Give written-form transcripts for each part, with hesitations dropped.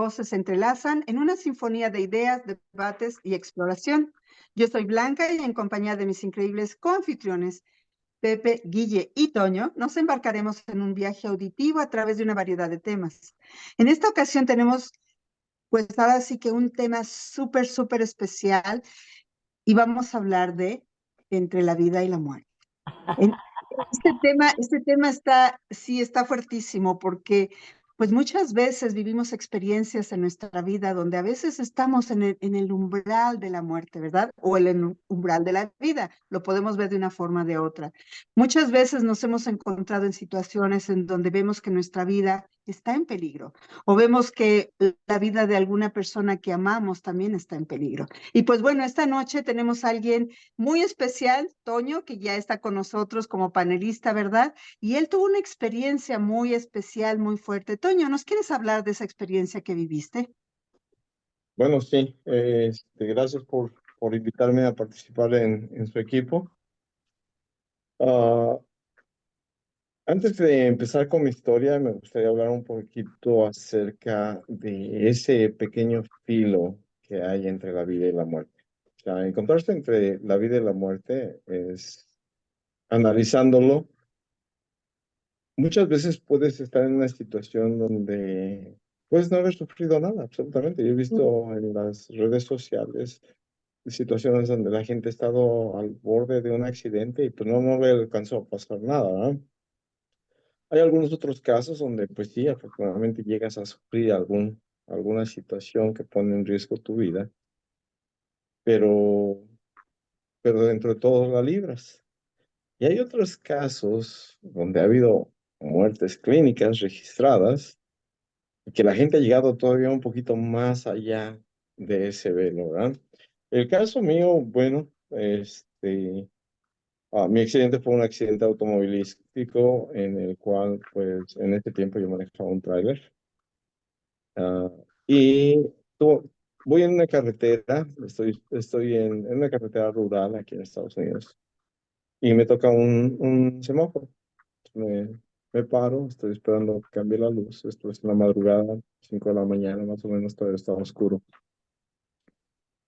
voces se entrelazan en una sinfonía de ideas, debates y exploración. Yo soy Blanca y en compañía de mis increíbles coanfitriones, Pepe, Guille y Toño, nos embarcaremos en un viaje auditivo a través de una variedad de temas. En esta ocasión tenemos, pues ahora sí que un tema súper especial y vamos a hablar de entre la vida y la muerte. En- este tema está, sí, está fuertísimo porque pues muchas veces vivimos experiencias en nuestra vida donde a veces estamos en el umbral de la muerte, ¿verdad? O el umbral de la vida. Lo podemos ver de una forma o de otra. Muchas veces nos hemos encontrado en situaciones en donde vemos que nuestra vida está en peligro o vemos que la vida de alguna persona que amamos también está en peligro. Y pues bueno, esta noche tenemos a alguien muy especial, Toño, que ya está con nosotros como panelista, ¿verdad? Y él tuvo una experiencia muy especial, muy fuerte. Toño, ¿nos quieres hablar de esa experiencia que viviste? Bueno, sí, gracias por invitarme a participar en su equipo. Ah, Antes de empezar con mi historia, me gustaría hablar un poquito acerca de ese pequeño filo que hay entre la vida y la muerte. O sea, encontrarse entre la vida y la muerte es, analizándolo, muchas veces puedes estar en una situación donde puedes no haber sufrido nada, absolutamente. Yo he visto en las redes sociales situaciones donde la gente ha estado al borde de un accidente y pues no le alcanzó a pasar nada, ¿verdad? Hay algunos otros casos donde pues sí, afortunadamente llegas a sufrir alguna situación que pone en riesgo tu vida, pero, pero dentro de todo la libras. Y hay otros casos donde ha habido muertes clínicas registradas y que la gente ha llegado todavía un poquito más allá de ese velo, ¿verdad? El caso mío, bueno, mi accidente fue un accidente automovilístico en el cual, pues, en ese tiempo yo manejaba un tráiler. Ah, y tu- Voy en una carretera, estoy en una carretera rural aquí en Estados Unidos, y me toca un semáforo. Me, Me paro, estoy esperando que cambie la luz. Esto es en la madrugada, 5 de la mañana más o menos, todavía está oscuro.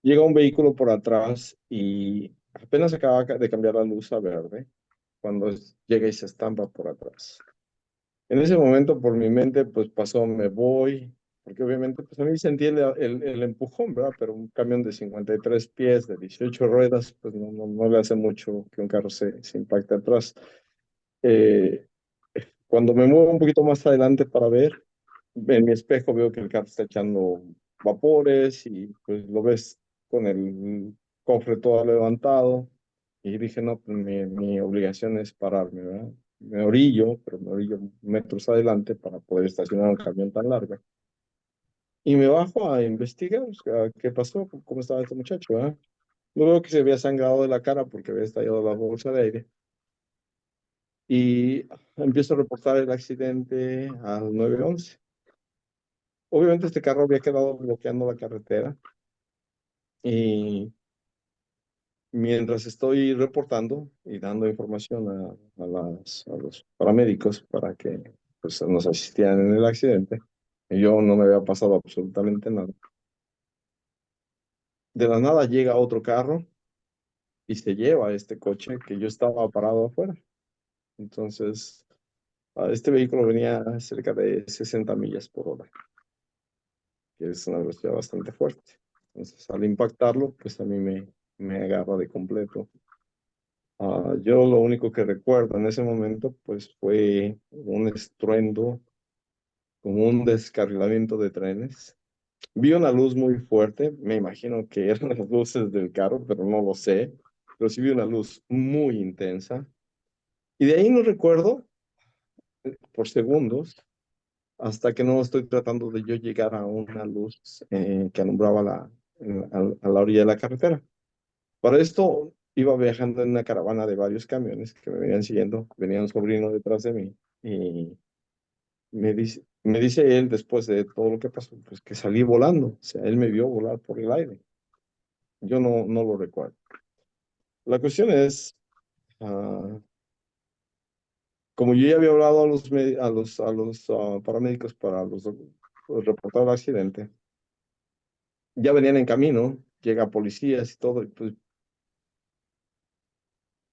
Llega un vehículo por atrás y apenas acaba de cambiar la luz a verde cuando llega y se estampa por atrás. En ese momento por mi mente pues pasó, me voy, porque obviamente pues a mí sentí el empujón, ¿verdad? Pero un camión de 53 pies, de 18 ruedas, pues no le hace mucho que un carro se impacte atrás. Eh, Cuando me muevo un poquito más adelante para ver, en mi espejo veo que el carro está echando vapores y pues lo ves con el cofre todo levantado. Y dije, no, pues mi obligación es pararme, ¿verdad? Me orillo, pero me orillo metros adelante para poder estacionar un camión tan largo. Y me bajo a investigar, o sea, qué pasó, cómo estaba este muchacho, ¿verdad? Luego veo que se había sangrado de la cara porque había estallado la bolsa de aire. Y empiezo a reportar el accidente al 911. Obviamente este carro había quedado bloqueando la carretera y mientras estoy reportando y dando información a los paramédicos para que pues, nos asistieran en el accidente, y yo no me había pasado absolutamente nada. De la nada llega otro carro y se lleva este coche que yo estaba parado afuera. Entonces, este vehículo venía a cerca de 60 millas por hora, que es una velocidad bastante fuerte. Entonces, al impactarlo, pues a mí me agarra de completo. Yo lo único que recuerdo en ese momento, pues fue un estruendo, como un descarrilamiento de trenes. Vi una luz muy fuerte, me imagino que eran las luces del carro, pero no lo sé. Pero sí vi una luz muy intensa. Y de ahí no recuerdo por segundos hasta que no estoy tratando de yo llegar a una luz que alumbraba a la orilla de la carretera. Para esto iba viajando en una caravana de varios camiones que me venían siguiendo. Venía un sobrino detrás de mí y me dice él, después de todo lo que pasó, pues que salí volando. O sea, él me vio volar por el aire. Yo no lo recuerdo. La cuestión es, ah, como yo ya había hablado a los paramédicos para pues, reportar el accidente. Ya venían en camino, llega policías y todo, y pues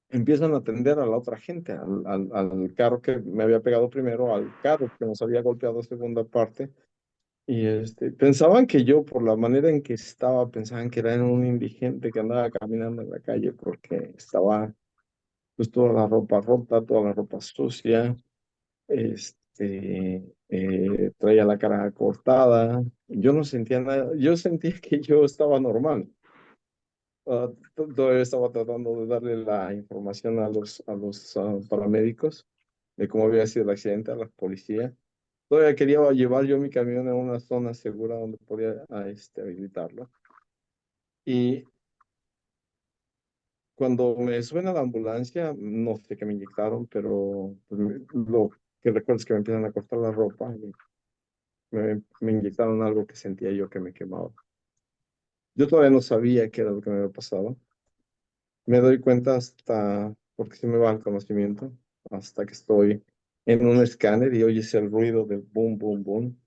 empiezan a atender a la otra gente, al carro que me había pegado primero, al carro que nos había golpeado segunda parte. Y pensaban que yo, por la manera en que estaba, pensaban que era un indigente que andaba caminando en la calle porque estaba pues toda la ropa rota, toda la ropa sucia, traía la cara cortada. Yo no sentía nada, yo sentía que yo estaba normal. Todavía estaba tratando de darle la información a los paramédicos de cómo había sido el accidente, a la policía. Todavía quería llevar yo mi camión a una zona segura donde podía habilitarlo. Y cuando me suben a la ambulancia, no sé qué me inyectaron, pero pues, lo que recuerdo es que me empiezan a cortar la ropa y me inyectaron algo que sentía yo que me quemaba. Yo todavía no sabía qué era lo que me había pasado. Me doy cuenta hasta, porque se me va el conocimiento, hasta que estoy en un escáner y oyes el ruido del boom, boom, boom.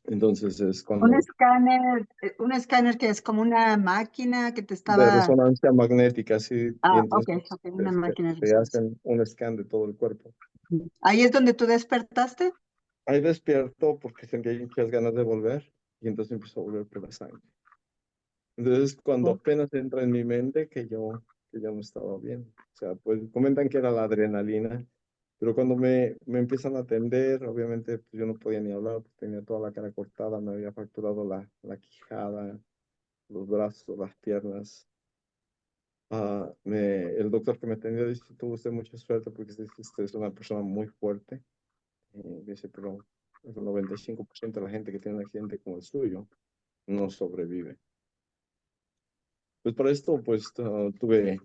Entonces es cuando Un escáner que es como una máquina que te de estaba... resonancia magnética, sí, y Ah, ok, entonces ok, una máquina de te resonancia. hacen un scan de todo el cuerpo. Ahí es donde tú despertaste. Ahí despierto porque sentía muchas ganas de volver y entonces empezó a volver por la sangre. Entonces cuando Oh. apenas entra en mi mente que yo no estaba bien. O sea, pues comentan que era la adrenalina, pero cuando me empiezan a atender, obviamente pues, yo no podía ni hablar, porque tenía toda la cara cortada, me había fracturado la quijada, los brazos, las piernas. El doctor que me atendió dice, tuvo usted mucha suerte porque usted es una persona muy fuerte. Dice, pero el 95% de la gente que tiene un accidente como el suyo no sobrevive. Pues para esto, pues tuve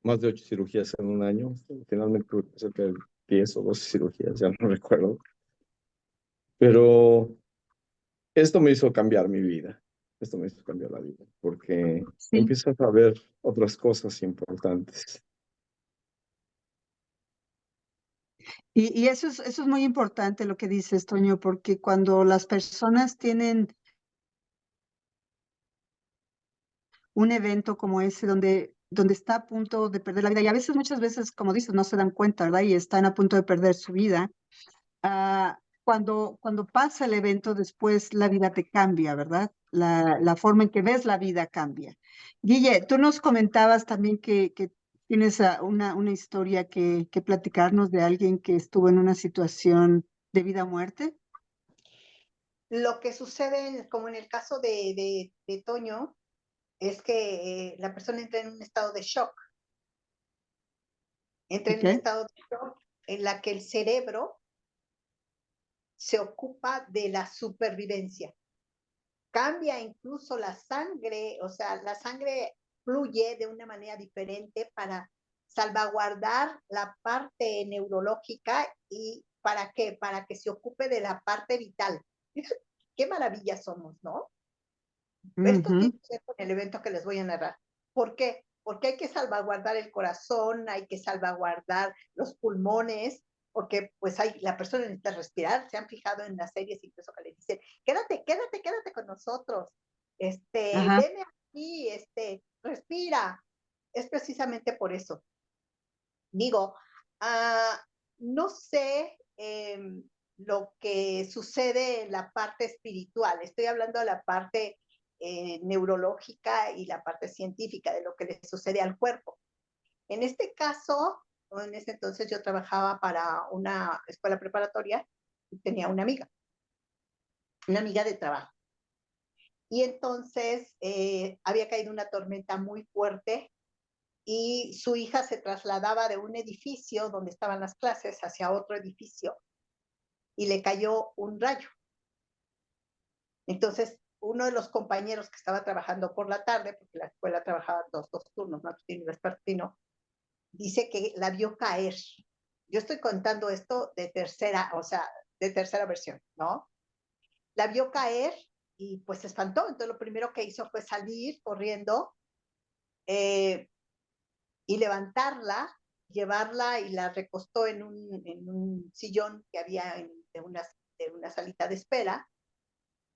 más de 8 cirugías en un año. Finalmente tuve cerca de 10 o 12 cirugías, ya no recuerdo. Pero esto me hizo cambiar mi vida. Esto me hizo cambiar la vida porque Sí. empiezas a ver otras cosas importantes. Y eso es muy importante lo que dices, Toño, porque cuando las personas tienen un evento como ese donde está a punto de perder la vida, y a veces, muchas veces, como dices, no se dan cuenta, ¿verdad? Y están a punto de perder su vida. Cuando pasa el evento, después la vida te cambia, ¿verdad? La forma en que ves la vida cambia. Guille, tú nos comentabas también que tienes una historia que platicarnos de alguien que estuvo en una situación de vida o muerte. Lo que sucede, como en el caso de Toño, es que la persona entra en un estado de shock. Entra en un ¿Ok? estado de shock en la que el cerebro se ocupa de la supervivencia. Cambia incluso la sangre, o sea, la sangre fluye de una manera diferente para salvaguardar la parte neurológica y ¿para qué? Para que se ocupe de la parte vital. Qué maravilla somos, ¿no? Esto tiene Ujú. que ver con el evento que les voy a narrar. ¿Por qué? Porque hay que salvaguardar el corazón, hay que salvaguardar los pulmones, porque pues la persona necesita respirar. Se han fijado en las series incluso que le dicen, quédate con nosotros, Ajá. veme aquí, respira. Es precisamente por eso. Digo, no sé lo que sucede en la parte espiritual, estoy hablando de la parte neurológica y la parte científica de lo que le sucede al cuerpo. En este caso, o en ese entonces yo trabajaba para una escuela preparatoria y tenía una amiga de trabajo. Y entonces había caído una tormenta muy fuerte y su hija se trasladaba de un edificio donde estaban las clases hacia otro edificio y le cayó un rayo. Entonces, uno de los compañeros que estaba trabajando por la tarde, porque la escuela trabajaba dos turnos, matutino y vespertino, dice que la vio caer. Yo estoy contando esto de tercera, o sea, de tercera versión, ¿no? La vio caer y pues se espantó. Entonces, lo primero que hizo fue salir corriendo y levantarla, llevarla y la recostó en un sillón que había de una salita de espera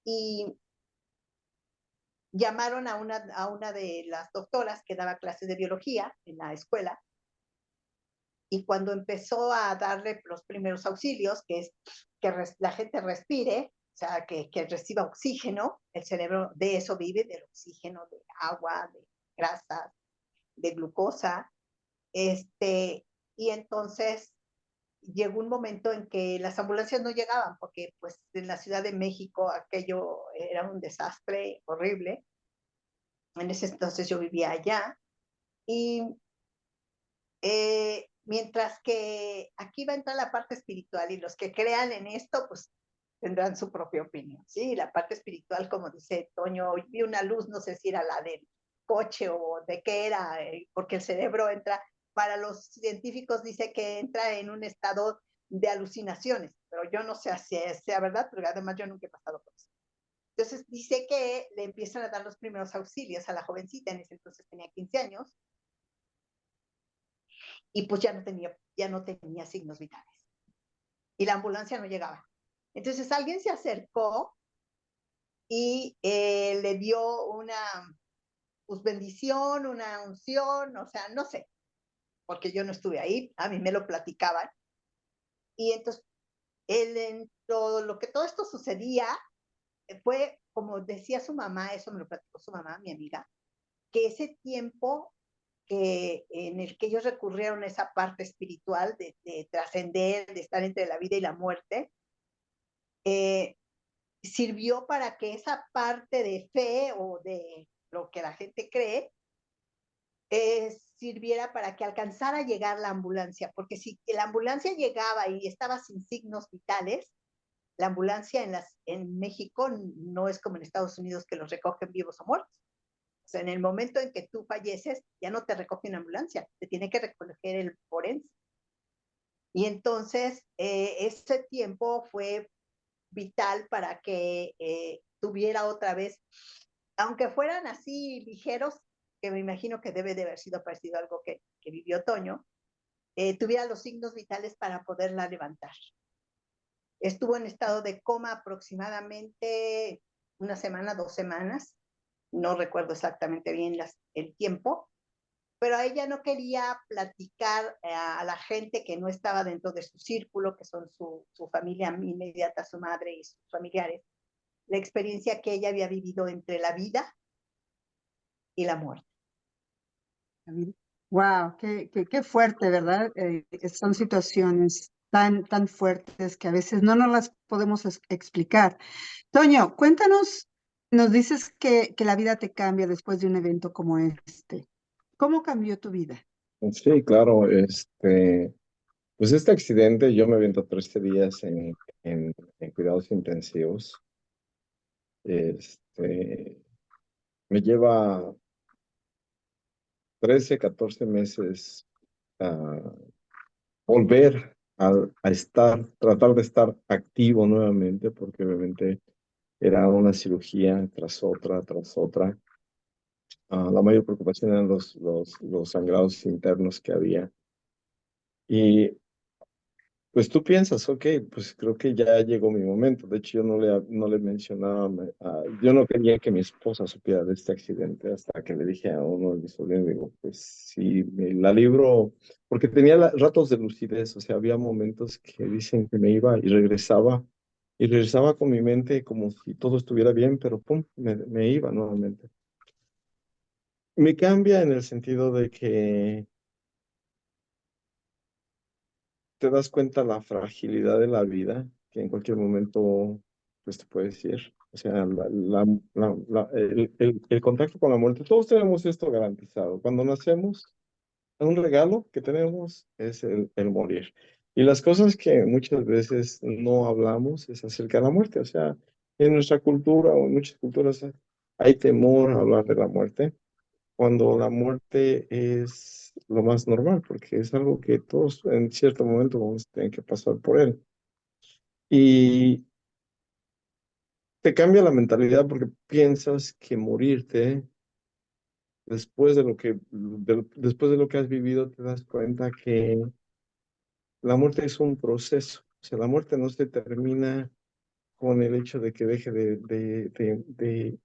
y llamaron a una de las doctoras que daba clases de biología en la escuela, y cuando empezó a darle los primeros auxilios, que es que la gente respire, o sea, que reciba oxígeno, el cerebro de eso vive, del oxígeno, de agua, de grasas, de glucosa, y entonces llegó un momento en que las ambulancias no llegaban, porque pues en la Ciudad de México aquello era un desastre horrible. En ese entonces yo vivía allá, y mientras que aquí va a entrar la parte espiritual, y los que crean en esto, pues tendrán su propia opinión, ¿sí? La parte espiritual, como dice Toño, hoy vi una luz, no sé si era la del coche o de qué era, porque el cerebro entra, para los científicos dice que entra en un estado de alucinaciones, pero yo no sé si sea verdad, pero además yo nunca he pasado por eso. Entonces dice que le empiezan a dar los primeros auxilios a la jovencita, en ese entonces tenía 15 años, y pues ya no tenía signos vitales. Y la ambulancia no llegaba. Entonces alguien se acercó y le dio una pues, bendición, una unción, o sea, no sé, porque yo no estuve ahí, a mí me lo platicaban. Y entonces, en todo esto sucedía, fue como decía su mamá, eso me lo platicó su mamá, mi amiga, que ese tiempo en el que ellos recurrieron a esa parte espiritual de trascender, de estar entre la vida y la muerte, sirvió para que esa parte de fe o de lo que la gente cree sirviera para que alcanzara a llegar la ambulancia, porque si la ambulancia llegaba y estaba sin signos vitales, la ambulancia en México no es como en Estados Unidos, que los recogen vivos o muertos. O sea, en el momento en que tú falleces, ya no te recoge una ambulancia, te tiene que recoger el forense. Y entonces, ese tiempo fue vital para que tuviera otra vez, aunque fueran así ligeros, que me imagino que debe de haber sido parecido a algo que vivió Toño, tuviera los signos vitales para poderla levantar. Estuvo en estado de coma aproximadamente una semana, 2 semanas, no recuerdo exactamente bien el tiempo, pero ella no quería platicar a la gente que no estaba dentro de su círculo, que son su familia inmediata, su madre y sus familiares, la experiencia que ella había vivido entre la vida y la muerte. Wow, qué fuerte, ¿verdad? Son situaciones tan fuertes que a veces no nos las podemos explicar. Toño, cuéntanos, nos dices que la vida te cambia después de un evento como este. ¿Cómo cambió tu vida? Sí, claro, pues este accidente yo me aviento 13 días en cuidados intensivos. Me lleva 13, 14 meses a volver tratar de estar activo nuevamente, porque obviamente era una cirugía tras otra. La mayor preocupación eran los sangrados internos que había. Y pues tú piensas, ok, pues creo que ya llegó mi momento. De hecho, yo no le mencionaba, yo no quería que mi esposa supiera de este accidente hasta que le dije a uno de mis sobrinos, digo, pues sí, la libro, porque tenía ratos de lucidez, o sea, había momentos que dicen que me iba y regresaba con mi mente como si todo estuviera bien, pero pum, me iba nuevamente. Me cambia en el sentido de que te das cuenta la fragilidad de la vida, que en cualquier momento pues te puedes ir. O sea, el contacto con la muerte, todos tenemos esto garantizado. Cuando nacemos, un regalo que tenemos es el morir. Y las cosas que muchas veces no hablamos es acerca de la muerte. O sea, en nuestra cultura o en muchas culturas hay temor a hablar de la muerte, cuando la muerte es lo más normal, porque es algo que todos en cierto momento vamos a tener que pasar por él. Y te cambia la mentalidad porque piensas que morirte, después de lo que has vivido, te das cuenta que la muerte es un proceso. O sea, la muerte no se termina con el hecho de que deje de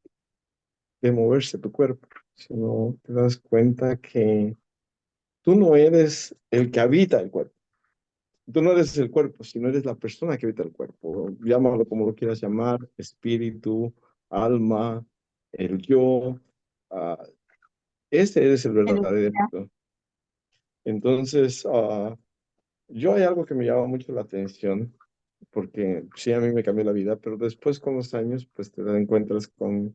moverse tu cuerpo, sino te das cuenta que tú no eres el que habita el cuerpo. Tú no eres el cuerpo, sino eres la persona que habita el cuerpo. Llámalo como lo quieras llamar, espíritu, alma, el yo. ah, Este eres el verdadero Energía. yo. Entonces, yo hay algo que me llama mucho la atención, porque sí, a mí me cambió la vida, pero después con los años, pues te encuentras a mí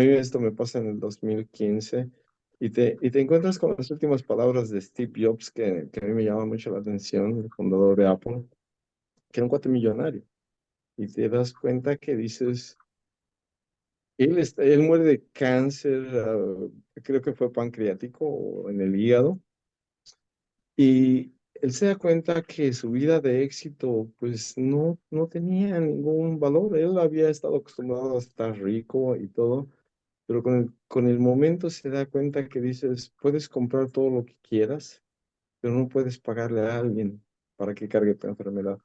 esto me pasa en el 2015, y te encuentras con las últimas palabras de Steve Jobs, que a mí me llama mucho la atención, el fundador de Apple, que era un cuate millonario, y te das cuenta que dices, él muere de cáncer, creo que fue pancreático o en el hígado, y él se da cuenta que su vida de éxito pues no tenía ningún valor. Él había estado acostumbrado a estar rico y todo, pero con el momento se da cuenta que dices, puedes comprar todo lo que quieras, pero no puedes pagarle a alguien para que cargue tu enfermedad.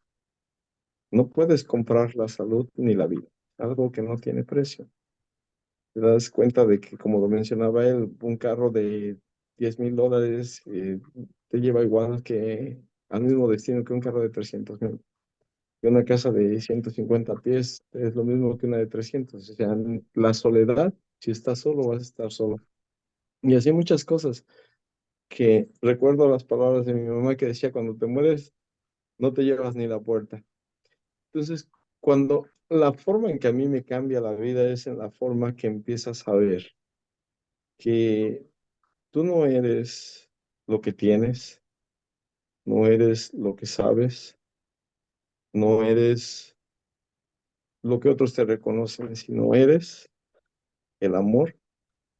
No puedes comprar la salud ni la vida, algo que no tiene precio. Te das cuenta de que, como lo mencionaba él, un carro de $10,000 te lleva igual que al mismo destino que un carro de 300,000. Y una casa de 150 pies es lo mismo que una de 300. O sea, la soledad, si estás solo, vas a estar solo. Y así muchas cosas que recuerdo las palabras de mi mamá que decía, cuando te mueres, no te llevas ni la puerta. Entonces, cuando la forma en que a mí me cambia la vida es en la forma que empiezas a ver que tú no eres lo que tienes, no eres lo que sabes, no eres lo que otros te reconocen, sino eres el amor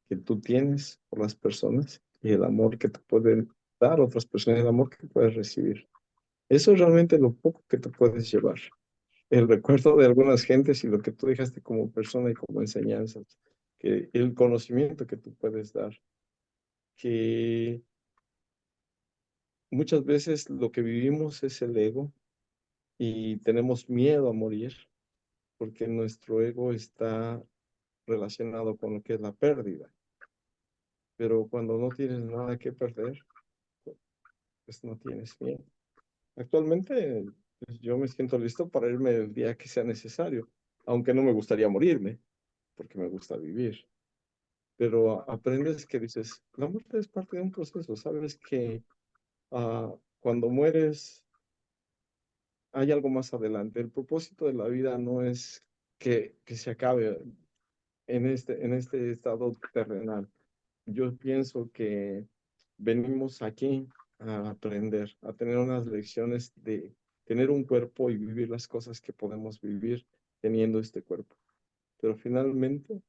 que tú tienes por las personas y el amor que te pueden dar otras personas, el amor que puedes recibir. Eso es realmente lo poco que te puedes llevar. El recuerdo de algunas gentes y lo que tú dejaste como persona y como enseñanzas, que el conocimiento que tú puedes dar, que muchas veces lo que vivimos es el ego y tenemos miedo a morir porque nuestro ego está relacionado con lo que es la pérdida. Pero cuando no tienes nada que perder, pues no tienes miedo. Actualmente, pues, yo me siento listo para irme el día que sea necesario, aunque no me gustaría morirme, porque me gusta vivir. Pero aprendes que dices, la muerte es parte de un proceso, sabes que cuando mueres hay algo más adelante. El propósito de la vida no es que se acabe en este estado terrenal. Yo pienso que venimos aquí a aprender, a tener unas lecciones de tener un cuerpo y vivir las cosas que podemos vivir teniendo este cuerpo. Pero finalmente,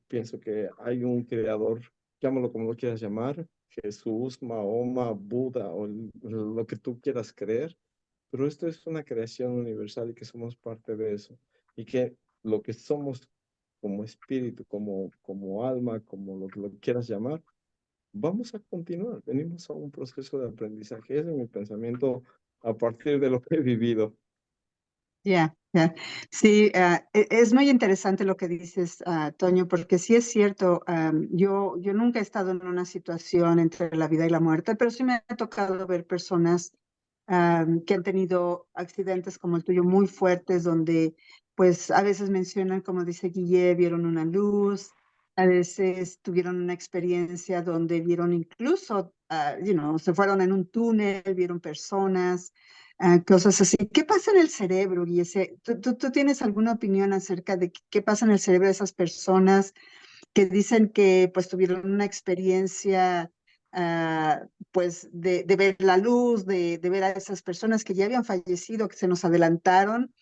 pienso que hay un creador, llámalo como lo quieras llamar, Jesús, Mahoma, Buda o lo que tú quieras creer, pero esto es una creación universal y que somos parte de eso. Y que lo que somos como espíritu, como alma, como lo que lo quieras llamar, vamos a continuar. Venimos a un proceso de aprendizaje. Ese es mi pensamiento a partir de lo que he vivido. Ya, ya. Sí, es muy interesante lo que dices, Toño, porque sí es cierto, yo nunca he estado en una situación entre la vida y la muerte, pero sí me ha tocado ver personas que han tenido accidentes como el tuyo muy fuertes, donde pues a veces mencionan, como dice Guille, vieron una luz, a veces tuvieron una experiencia donde vieron incluso, se fueron en un túnel, vieron personas, cosas así. ¿Qué pasa en el cerebro, Guille? ¿Tú tienes alguna opinión acerca de qué pasa en el cerebro de esas personas que dicen que pues tuvieron una experiencia pues de ver la luz, de ver a esas personas que ya habían fallecido, que se nos adelantaron,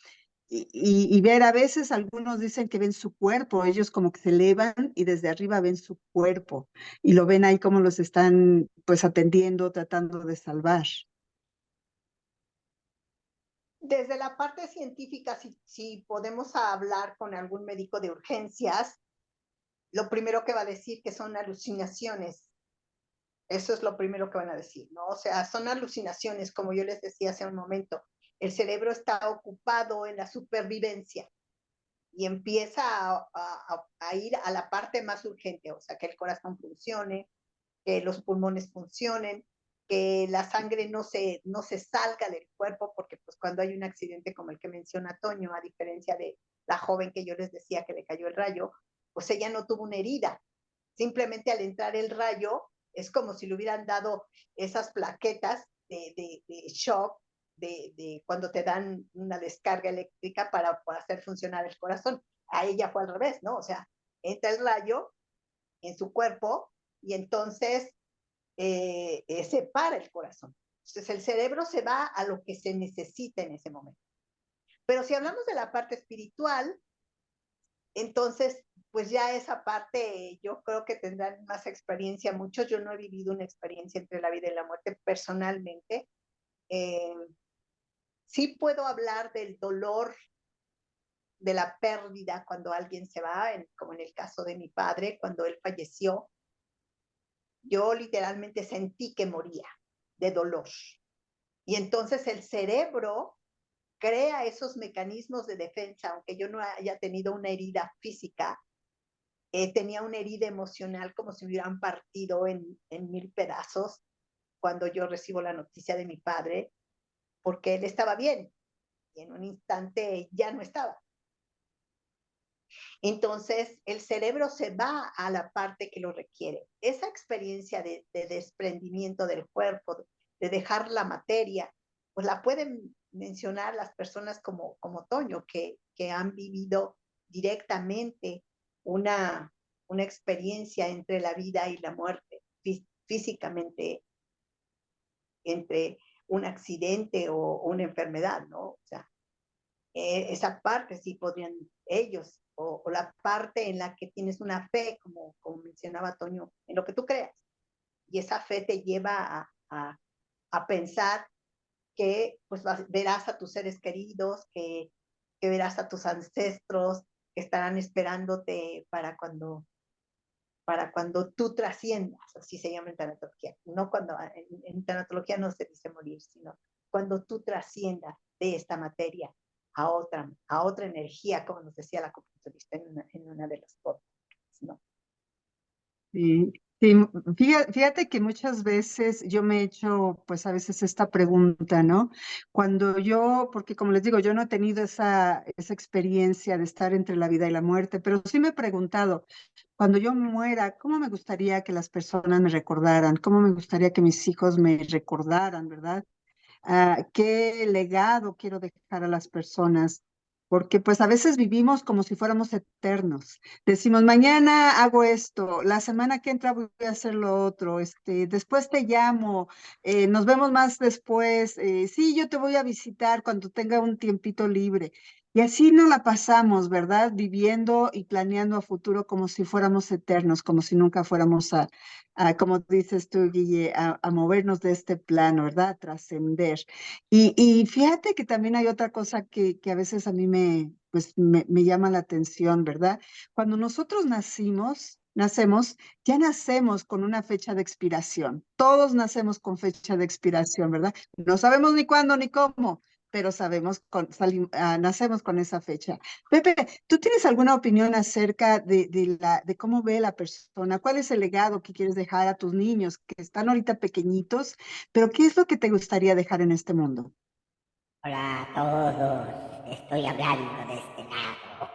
y ver a veces algunos dicen que ven su cuerpo, ellos como que se elevan y desde arriba ven su cuerpo y lo ven ahí como los están pues atendiendo, tratando de salvar? Desde la parte científica, si podemos hablar con algún médico de urgencias, lo primero que va a decir que son alucinaciones. Eso es lo primero que van a decir, ¿no? O sea, son alucinaciones, como yo les decía hace un momento. el cerebro está ocupado en la supervivencia y empieza a ir a la parte más urgente, o sea, que el corazón funcione, que los pulmones funcionen, que la sangre no se salga del cuerpo, porque pues cuando hay un accidente como el que menciona Toño, a diferencia de la joven que yo les decía que le cayó el rayo, pues ella no tuvo una herida. Simplemente al entrar el rayo, es como si le hubieran dado esas plaquetas de shock, de cuando te dan una descarga eléctrica para hacer funcionar el corazón. A ella fue al revés, ¿no? O sea, entra el rayo en su cuerpo y entonces se para el corazón. Entonces el cerebro se va a lo que se necesita en ese momento. Pero si hablamos de la parte espiritual, entonces, pues ya esa parte yo creo que tendrán más experiencia muchos. Yo no he vivido una experiencia entre la vida y la muerte personalmente. Sí puedo hablar del dolor, de la pérdida cuando alguien se va, como en el caso de mi padre, cuando él falleció. Yo literalmente sentí que moría de dolor. Y entonces el cerebro crea esos mecanismos de defensa, aunque yo no haya tenido una herida física, tenía una herida emocional como si hubieran partido en 1000 pedazos cuando yo recibo la noticia de mi padre, porque él estaba bien y en un instante ya no estaba. Entonces, el cerebro se va a la parte que lo requiere. Esa experiencia de desprendimiento del cuerpo, de dejar la materia, pues la pueden mencionar las personas como Toño, que han vivido directamente una experiencia entre la vida y la muerte, físicamente, entre un accidente o una enfermedad, ¿no? O sea, esa parte sí podrían ellos, o la parte en la que tienes una fe, como mencionaba Toño, en lo que tú creas. Y esa fe te lleva a pensar que pues verás a tus seres queridos, que verás a tus ancestros, que estarán esperándote para cuando tú trasciendas, así se llama en tanatología. No cuando, en tanatología no se dice morir, sino cuando tú trasciendas de esta materia a otra energía, como nos decía la acupunturista en una de las fotos, ¿no? Sí, sí, fíjate que muchas veces yo me he hecho, pues a veces esta pregunta, ¿no? Cuando yo, porque como les digo, yo no he tenido esa experiencia de estar entre la vida y la muerte, pero sí me he preguntado, cuando yo muera, ¿cómo me gustaría que las personas me recordaran? ¿Cómo me gustaría que mis hijos me recordaran, verdad? ¿Qué legado quiero dejar a las personas? Porque pues a veces vivimos como si fuéramos eternos. Decimos, mañana hago esto, la semana que entra voy a hacer lo otro, después te llamo, nos vemos más después, sí, yo te voy a visitar cuando tenga un tiempito libre. Y así nos la pasamos, ¿verdad? Viviendo y planeando a futuro como si fuéramos eternos, como si nunca fuéramos como dices tú, Guille, a movernos de este plano, ¿verdad? A trascender. Y fíjate que también hay otra cosa que a veces a mí me llama la atención, ¿verdad? Cuando nosotros nacemos, ya nacemos con una fecha de expiración. Todos nacemos con fecha de expiración, ¿verdad? No sabemos ni cuándo ni cómo, pero nacemos con esa fecha. Pepe, ¿tú tienes alguna opinión acerca de cómo ve la persona? ¿Cuál es el legado que quieres dejar a tus niños que están ahorita pequeñitos? Pero ¿qué es lo que te gustaría dejar en este mundo? Hola a todos, estoy hablando de este lado.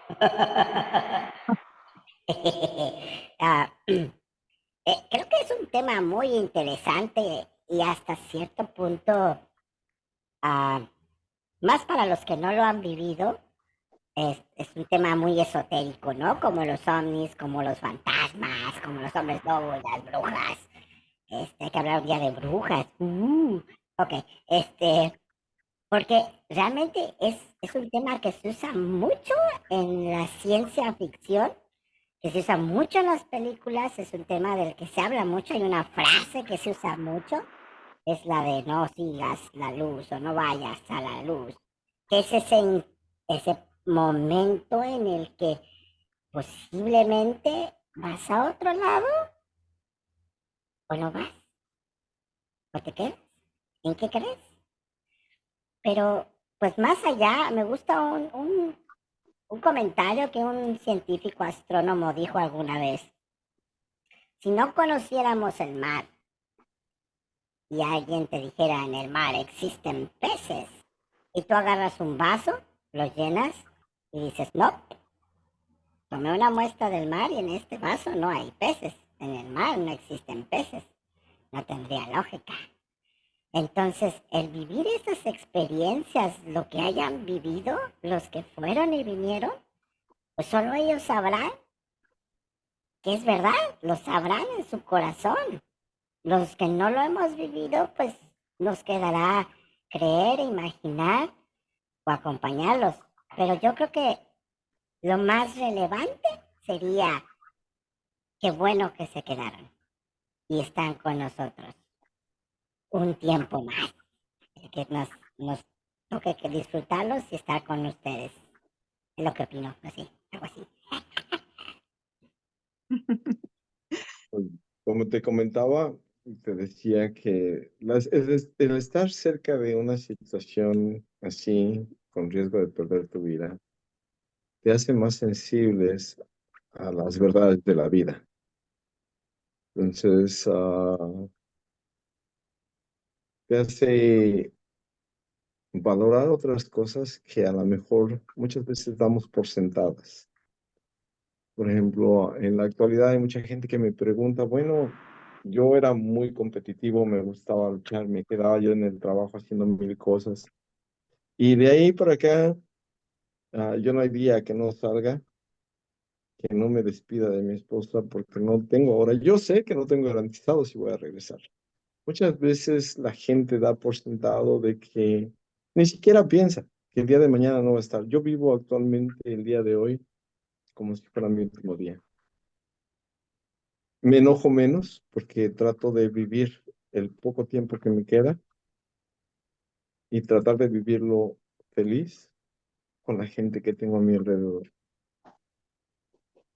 Creo que es un tema muy interesante y hasta cierto punto, ah, más para los que no lo han vivido, es un tema muy esotérico, ¿no? Como los ovnis, como los fantasmas, como los hombres lobo y las brujas. Hay que hablar un día de brujas. Ok, porque realmente es un tema que se usa mucho en la ciencia ficción, que se usa mucho en las películas, es un tema del que se habla mucho, hay una frase que se usa mucho, es la de no sigas la luz o no vayas a la luz, que es ese momento en el que posiblemente vas a otro lado o no vas, o te quedas, ¿en qué crees? Pero pues más allá, me gusta un comentario que un científico astrónomo dijo alguna vez. Si no conociéramos el mar y alguien te dijera en el mar existen peces y tú agarras un vaso, lo llenas y dices, no, tomé una muestra del mar y en este vaso no hay peces, en el mar no existen peces, no tendría lógica. Entonces, el vivir esas experiencias, lo que hayan vivido, los que fueron y vinieron, pues solo ellos sabrán que es verdad, lo sabrán en su corazón. Los que no lo hemos vivido, pues nos quedará creer, imaginar o acompañarlos. Pero yo creo que lo más relevante sería qué bueno que se quedaron y están con nosotros un tiempo más. Que nos toque que disfrutarlos y estar con ustedes. Es lo que opino, así, algo así. Pues, como te comentaba, te decía que el estar cerca de una situación así, con riesgo de perder tu vida, te hace más sensibles a las verdades de la vida. Entonces, te hace valorar otras cosas que a lo mejor muchas veces damos por sentadas. Por ejemplo, en la actualidad hay mucha gente que me pregunta, bueno, yo era muy competitivo, me gustaba luchar, me quedaba yo en el trabajo haciendo mil cosas. Y de ahí para acá, yo no hay día que no salga, que no me despida de mi esposa porque no tengo ahora. Yo sé que no tengo garantizado si voy a regresar. Muchas veces la gente da por sentado de que ni siquiera piensa que el día de mañana no va a estar. Yo vivo actualmente el día de hoy como si fuera mi último día. Me enojo menos porque trato de vivir el poco tiempo que me queda y tratar de vivirlo feliz con la gente que tengo a mi alrededor.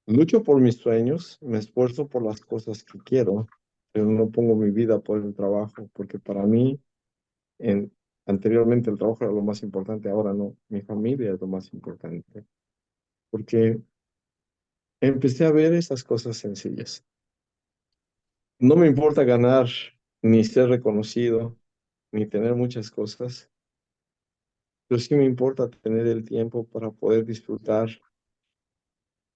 Lucho por mis sueños, me esfuerzo por las cosas que quiero, pero no pongo mi vida por el trabajo, porque para mí, en, anteriormente el trabajo era lo más importante, ahora no, mi familia es lo más importante, porque empecé a ver esas cosas sencillas. No me importa ganar, ni ser reconocido, ni tener muchas cosas, pero sí me importa tener el tiempo para poder disfrutar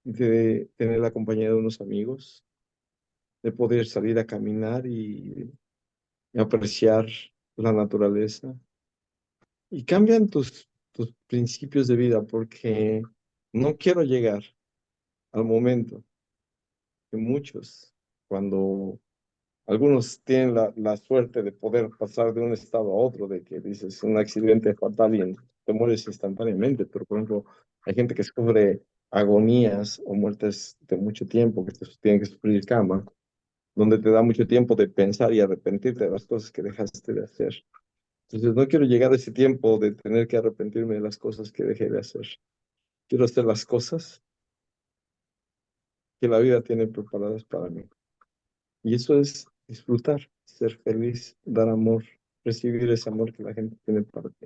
de tener la compañía de unos amigos, de poder salir a caminar y apreciar la naturaleza. Y cambian tus principios de vida porque no quiero llegar al momento que muchos, cuando algunos tienen la suerte de poder pasar de un estado a otro, de que dices un accidente fatal y te mueres instantáneamente, pero por ejemplo, hay gente que sufre agonías o muertes de mucho tiempo, que tienen que sufrir cama, donde te da mucho tiempo de pensar y arrepentirte de las cosas que dejaste de hacer. Entonces, no quiero llegar a ese tiempo de tener que arrepentirme de las cosas que dejé de hacer. Quiero hacer las cosas que la vida tiene preparadas para mí. Y eso es disfrutar, ser feliz, dar amor, recibir ese amor que la gente tiene para ti.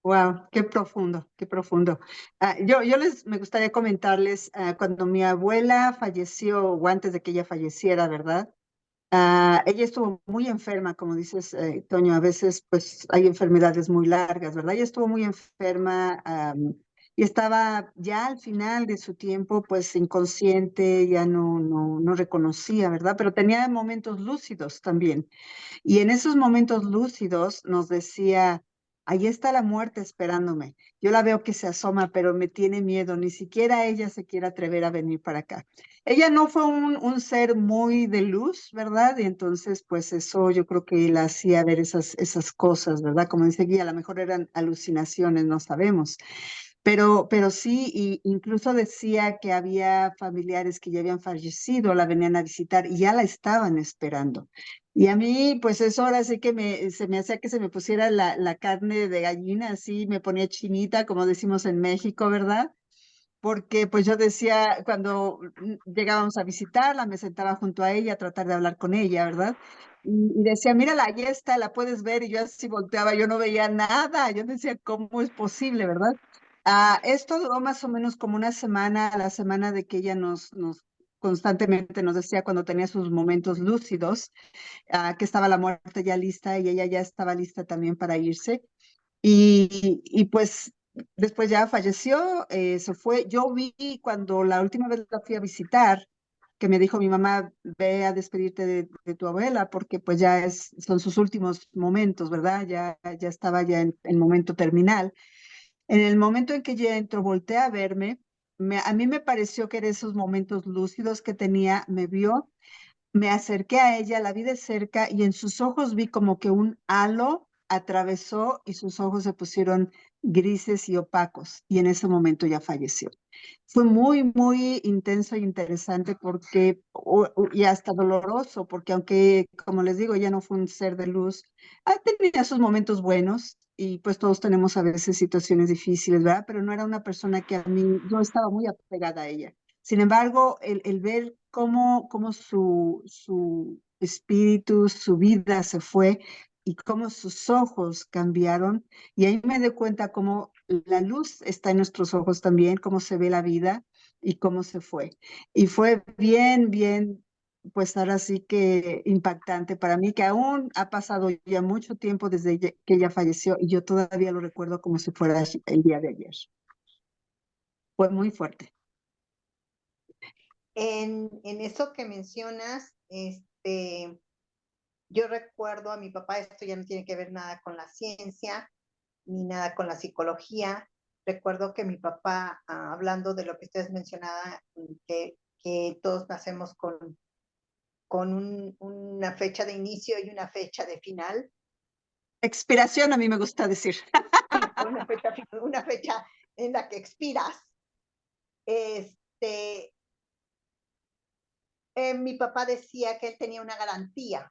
Wow, qué profundo, qué profundo. Me gustaría comentarles, cuando mi abuela falleció, o antes de que ella falleciera, ¿verdad? Ella estuvo muy enferma, como dices, Toño, a veces pues hay enfermedades muy largas, ¿verdad? Ella estuvo muy enferma, y estaba ya al final de su tiempo, pues inconsciente, ya no reconocía, ¿verdad? Pero tenía momentos lúcidos también. Y en esos momentos lúcidos nos decía, ahí está la muerte esperándome. Yo la veo que se asoma, pero me tiene miedo. Ni siquiera ella se quiere atrever a venir para acá. Ella no fue un ser muy de luz, ¿verdad? Y entonces, pues eso yo creo que la hacía ver esas cosas, ¿verdad? Como dice Guía, a lo mejor eran alucinaciones, no sabemos. Pero sí, y incluso decía que había familiares que ya habían fallecido, la venían a visitar y ya la estaban esperando. Y a mí, pues eso ahora sí que se me hacía que se me pusiera la carne de gallina, así me ponía chinita, como decimos en México, ¿verdad? porque pues yo decía, cuando llegábamos a visitarla, me sentaba junto a ella a tratar de hablar con ella, ¿verdad? Y decía, mírala, ahí está, la puedes ver, y yo así volteaba, yo no veía nada, yo decía, ¿cómo es posible, verdad? Esto duró más o menos como una semana, a la semana de que ella nos constantemente nos decía cuando tenía sus momentos lúcidos, que estaba la muerte ya lista y ella ya estaba lista también para irse. Y pues después ya falleció, se fue. Yo vi cuando la última vez la fui a visitar, que me dijo mi mamá, ve a despedirte de tu abuela, porque pues ya son sus últimos momentos, ¿verdad? Ya estaba ya en momento terminal. En el momento en que ella entró, volteé a verme, a mí me pareció que eran esos momentos lúcidos que tenía, me vio, me acerqué a ella, la vi de cerca y en sus ojos vi como que un halo atravesó y sus ojos se pusieron grises y opacos y en ese momento ya falleció. Fue muy, muy intenso e interesante porque, y hasta doloroso, porque aunque, como les digo, ella no fue un ser de luz, tenía sus momentos buenos y pues todos tenemos a veces situaciones difíciles, ¿verdad? Pero no era una persona que a mí, yo estaba muy apegada a ella. Sin embargo, el ver cómo su espíritu, su vida se fue y cómo sus ojos cambiaron, y ahí me doy cuenta cómo la luz está en nuestros ojos también, cómo se ve la vida y cómo se fue. Y fue bien, bien, pues ahora sí que impactante para mí, que aún ha pasado ya mucho tiempo desde que ella falleció y yo todavía lo recuerdo como si fuera el día de ayer. Fue muy fuerte. En eso que mencionas, yo recuerdo a mi papá, esto ya no tiene que ver nada con la ciencia, ni nada con la psicología. Recuerdo que mi papá, hablando de lo que ustedes mencionaban, que todos nacemos con una fecha de inicio y una fecha de final. Expiración a mí me gusta decir. Una fecha en la que expiras. Mi papá decía que él tenía una garantía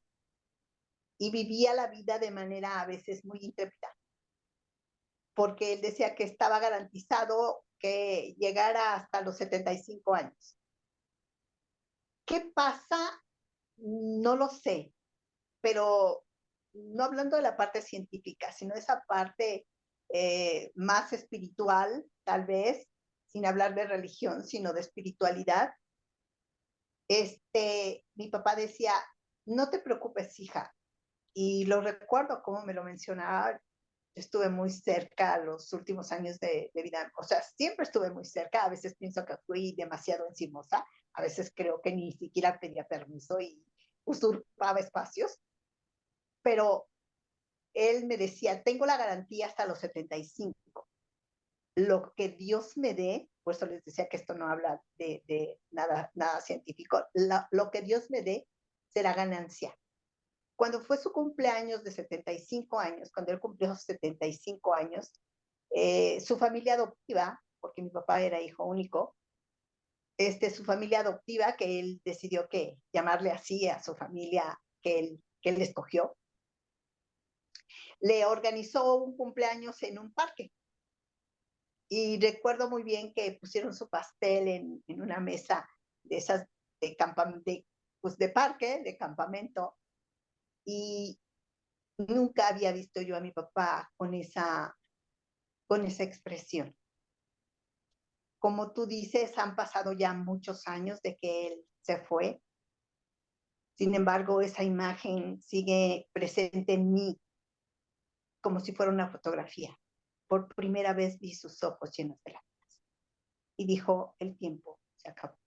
y vivía la vida de manera a veces muy intrépida, porque él decía que estaba garantizado que llegara hasta los 75 años. ¿Qué pasa? No lo sé, pero no hablando de la parte científica, sino esa parte más espiritual, tal vez, sin hablar de religión, sino de espiritualidad. Mi papá decía, no te preocupes, hija. Y lo recuerdo como me lo mencionaba. Estuve muy cerca los últimos años de vida, o sea, siempre estuve muy cerca. A veces pienso que fui demasiado encimosa, a veces creo que ni siquiera pedía permiso y usurpaba espacios, pero él me decía, tengo la garantía hasta los 75. Lo que Dios me dé, por eso les decía que esto no habla de nada científico, lo que Dios me dé será ganancia. Cuando fue su cumpleaños de 75 años, cuando él cumplió 75 años, su familia adoptiva, porque mi papá era hijo único, su familia adoptiva, que él decidió que llamarle así a su familia que él escogió, le organizó un cumpleaños en un parque. Y recuerdo muy bien que pusieron su pastel en una mesa de esas de parque, de campamento, y nunca había visto yo a mi papá con esa expresión. Como tú dices, han pasado ya muchos años de que él se fue. Sin embargo, esa imagen sigue presente en mí como si fuera una fotografía. Por primera vez vi sus ojos llenos de lágrimas. Y dijo, el tiempo se acabó.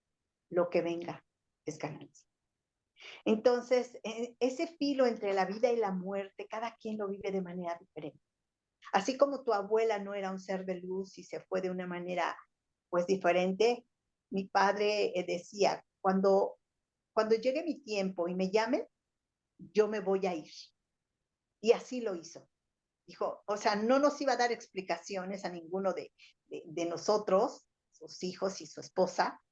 Lo que venga es ganancia. Entonces, ese filo entre la vida y la muerte, cada quien lo vive de manera diferente. Así como tu abuela no era un ser de luz y se fue de una manera pues diferente, mi padre decía, cuando llegue mi tiempo y me llamen, yo me voy a ir. Y así lo hizo. Dijo, o sea, no nos iba a dar explicaciones a ninguno de nosotros, sus hijos y su esposa,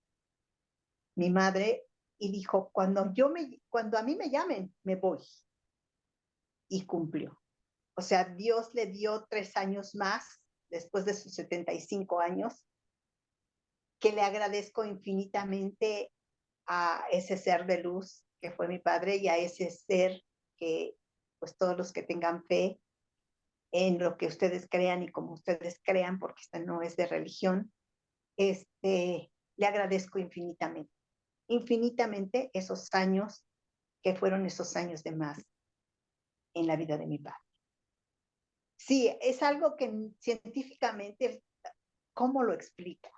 mi madre, y dijo, cuando a mí me llamen, me voy. Y cumplió. O sea, Dios le dio 3 años más después de sus 75 años que le agradezco infinitamente a ese ser de luz que fue mi padre y a ese ser que, pues todos los que tengan fe en lo que ustedes crean y como ustedes crean, porque esta no es de religión, le agradezco infinitamente, infinitamente esos años que fueron esos años de más en la vida de mi padre. Sí, es algo que científicamente, ¿cómo lo explicas?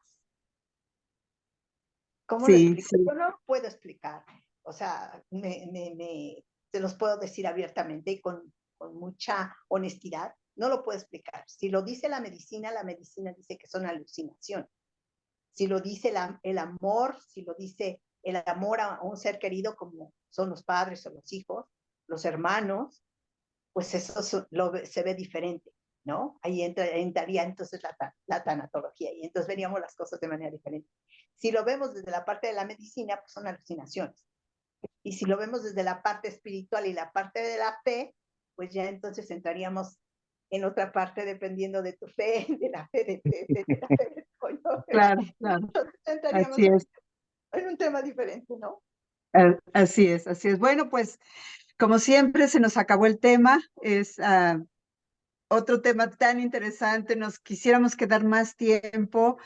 ¿Cómo lo Sí, explico? sí, Yo no puedo explicar, o sea, se los puedo decir abiertamente y con mucha honestidad, no lo puedo explicar. Si lo dice la medicina dice que son alucinaciones. Si lo dice el amor, si lo dice el amor a un ser querido como son los padres o los hijos, los hermanos, pues eso se ve diferente, ¿no? Ahí entraría entonces la tanatología y entonces veríamos las cosas de manera diferente. Si lo vemos desde la parte de la medicina, pues son alucinaciones. Y si lo vemos desde la parte espiritual y la parte de la fe, pues ya entonces entraríamos en otra parte dependiendo de tu fe, de la fe de la fe de Toño. claro, claro. Entonces entraríamos Así es, en un tema diferente, ¿no? así es, así es. Bueno, pues como siempre se nos acabó el tema. Es otro tema tan interesante. Nos quisiéramos quedar más tiempo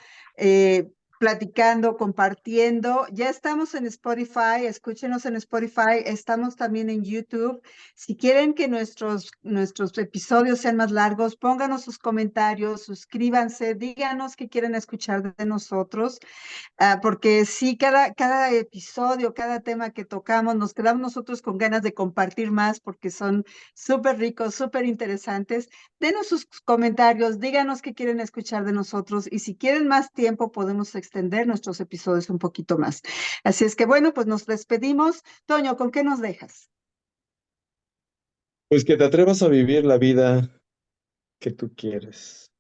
platicando, compartiendo. Ya estamos en Spotify, escúchenos en Spotify, estamos también en YouTube. Si quieren que nuestros episodios sean más largos, pónganos sus comentarios, suscríbanse, díganos qué quieren escuchar de nosotros. Porque sí, cada episodio, cada tema que tocamos, nos quedamos nosotros con ganas de compartir más porque son súper ricos, súper interesantes. Denos sus comentarios, díganos qué quieren escuchar de nosotros y si quieren más tiempo podemos extender nuestros episodios un poquito más. Así es que bueno, pues nos despedimos. Toño, ¿con qué nos dejas? Pues que te atrevas a vivir la vida que tú quieres,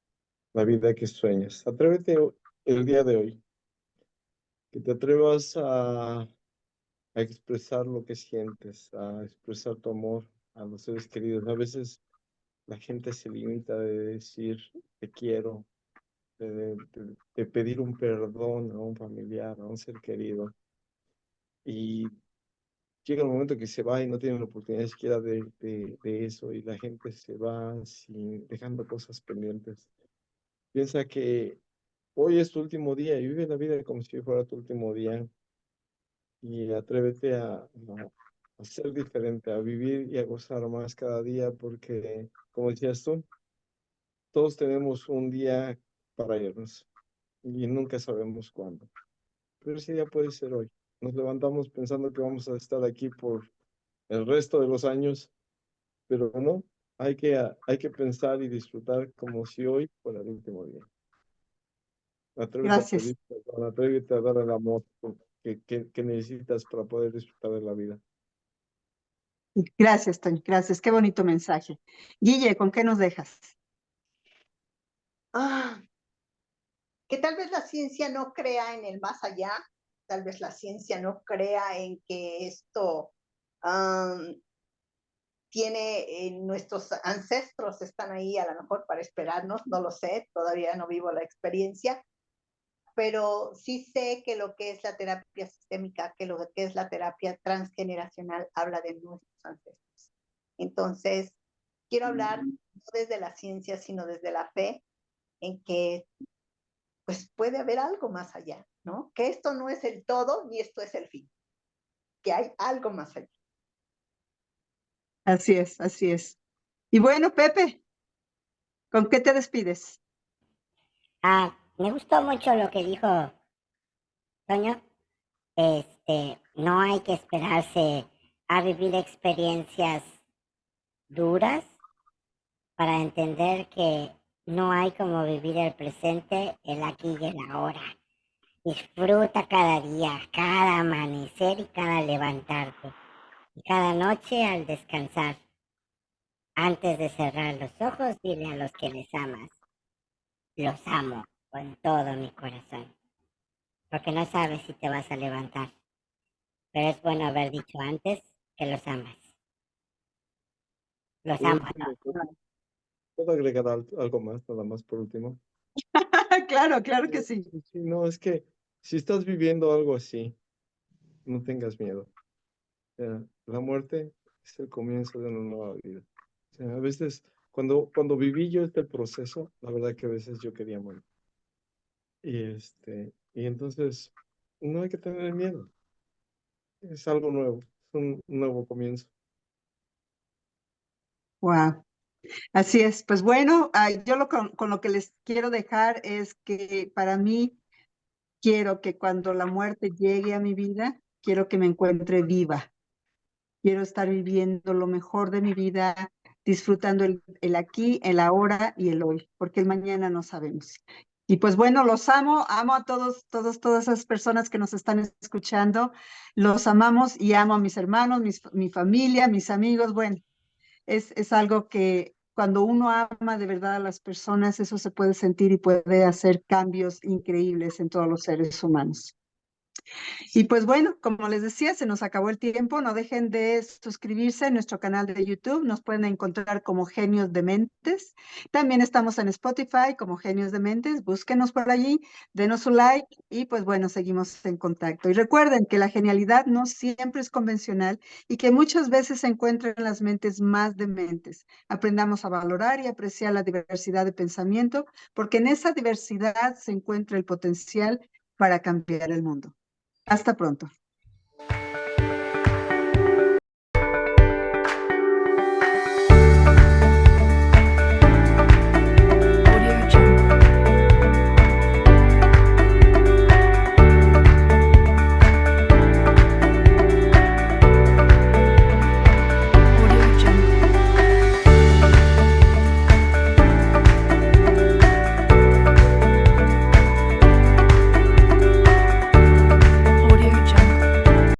la vida que sueñas. Atrévete el día de hoy, que te atrevas a expresar lo que sientes, a expresar tu amor a los seres queridos. A veces la gente se limita de decir te quiero, de pedir un perdón a un familiar, a un ser querido. Y llega el momento que se va y no tiene la oportunidad siquiera de eso y la gente se va sin, dejando cosas pendientes. Piensa que hoy es tu último día y vive la vida como si fuera tu último día y atrévete a ser diferente, a vivir y a gozar más cada día porque, como decías tú, todos tenemos un día para irnos y nunca sabemos cuándo. Pero ese día puede ser hoy. Nos levantamos pensando que vamos a estar aquí por el resto de los años, pero no, hay que pensar y disfrutar como si hoy fuera el último día. Atrévete a Gracias. pedir perdón, atrévete a dar el amor que necesitas para poder disfrutar de la vida. Gracias, Toño. Gracias. Qué bonito mensaje. Guille, ¿con qué nos dejas? Ah, que tal vez la ciencia no crea en el más allá, tal vez la ciencia no crea en que esto tiene, nuestros ancestros están ahí a lo mejor para esperarnos, no lo sé, todavía no vivo la experiencia, pero sí sé que lo que es la terapia sistémica, que lo que es la terapia transgeneracional habla de nuestros ancestros. Entonces, quiero hablar no desde la ciencia, sino desde la fe en que pues puede haber algo más allá, ¿no? Que esto no es el todo ni esto es el fin, que hay algo más allá. Así es, así es. Y bueno, Pepe, ¿con qué te despides? Me gustó mucho lo que dijo Toño. No hay que esperarse a vivir experiencias duras para entender que no hay como vivir el presente, el aquí y el ahora. Disfruta cada día, cada amanecer y cada levantarte. Y cada noche al descansar. Antes de cerrar los ojos, dile a los que les amas, los amo con todo mi corazón. Porque no sabes si te vas a levantar. Pero es bueno haber dicho antes que los amas. Los amo a todos. ¿Puedo agregar algo más, nada más por último? Claro, claro que Sí, sí. sí, no, es que si estás viviendo algo así, no tengas miedo. La muerte es el comienzo de una nueva vida. O sea, a veces, cuando viví yo este proceso, la verdad que a veces yo quería morir. Y entonces, no hay que tener miedo. Es algo nuevo, es un nuevo comienzo. Wow. Así es. Pues bueno, yo con lo que les quiero dejar es que para mí quiero que cuando la muerte llegue a mi vida, quiero que me encuentre viva. Quiero estar viviendo lo mejor de mi vida, disfrutando el aquí, el ahora y el hoy, porque el mañana no sabemos. Y pues bueno, los amo a todas esas personas que nos están escuchando. Los amamos y amo a mis hermanos, mi familia, mis amigos. Bueno, es algo que cuando uno ama de verdad a las personas, eso se puede sentir y puede hacer cambios increíbles en todos los seres humanos. Y pues bueno, como les decía, se nos acabó el tiempo. No dejen de suscribirse a nuestro canal de YouTube. Nos pueden encontrar como Genios de Mentes. También estamos en Spotify como Genios de Mentes. Búsquenos por allí, denos su like y pues bueno, seguimos en contacto. Y recuerden que la genialidad no siempre es convencional y que muchas veces se encuentra en las mentes más dementes. Aprendamos a valorar y apreciar la diversidad de pensamiento, porque en esa diversidad se encuentra el potencial para cambiar el mundo. Hasta pronto.